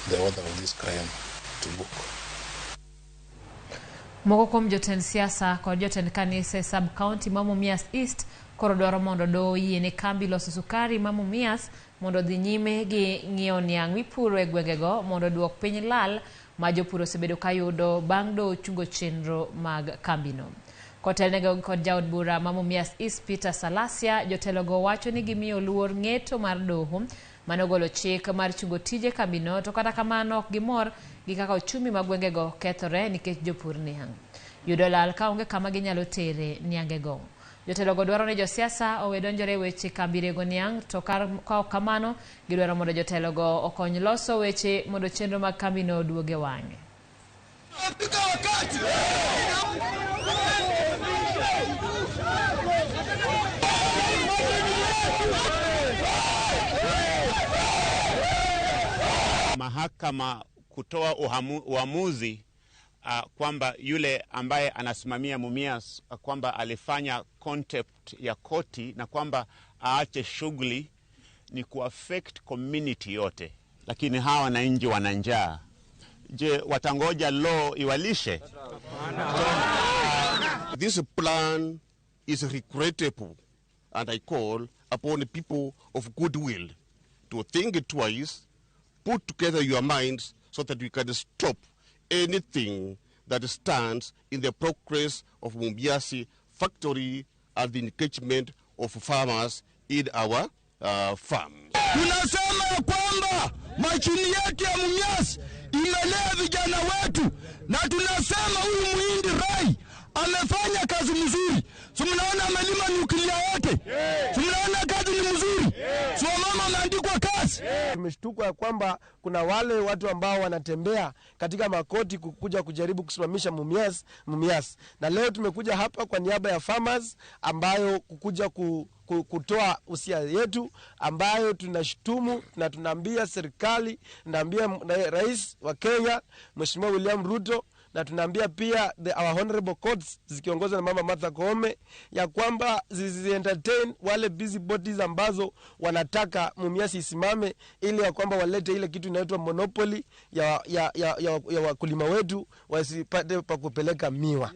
the author of this crime to book. Moko kuom jotend siasa kod jotend kanise sub county Mumias East koro dwaro mondo do oyiene Kambi loso sukari Mumias mondo dhi nyime gi nyiewo niang mipuro e gwengego mondo duok piny lal ma jopur osebedo kayudo bang' do chungo chenro mag Kambino. Kotelnego kod jaod bura Mumias East Peter Salasia, jotelogo wacho ni gimiyo luor ng'eto mar doho manogolo chik mar chungo tije Kambino, to kata kamano ok gimor gi kaka ochumi mag gwengego kethore nikech jopur niang. Yudo lal ka onge kama ginyalo tere niangego. Jotelogo dwaro ni josiasa owe donjore weche Kambirego niang, to ka ok kamano gidwaro mondo jotelogo okony loso weche mondo chenro mag Kambino duoge wang'e. Mahakama kutoa uamuzi kwamba yule ambaye anasimamia Mumias kwamba alifanya contempt ya koti na kwamba aache shughuli ni kuaffect community yote, lakini hawa wananchi wana njaa. Je, watangoja law iwalishe? This plan is regrettable, and I call upon the people of goodwill to think twice, put together your minds so that we can stop anything that stands in the progress of Mumias factory and the engagement of farmers in our farms. Tunasema kwamba machini yetu ya Mumias imelea vijana wetu, na tunasema huyu Muhindi Rai amefanya kazi mzuri. So mnaona amelima nyuklia yote. So mnaona kazi ni mzuri. So mama ameandikwa kazi. Tumeshtuka kwamba kuna wale watu ambao wanatembea katika makoti kukuja kujaribu kusimamisha Mumias. Na leo tumekuja hapa kwa niaba ya farmers ambayo kukuja kutoa usia yetu ambayo tunashtumu na tunaambia serikali, tunaambia rais wa Kenya Mheshimiwa William Ruto, na tunaambia pia our honorable courts zikiongozwa na Mama Martha Koome ya kwamba entertain wale busy bodies ambazo wanataka Mumias isimame, ili ya kwamba walete ile kitu inaitwa monopoly ya wakulima wetu wasipate pa kupeleka miwa.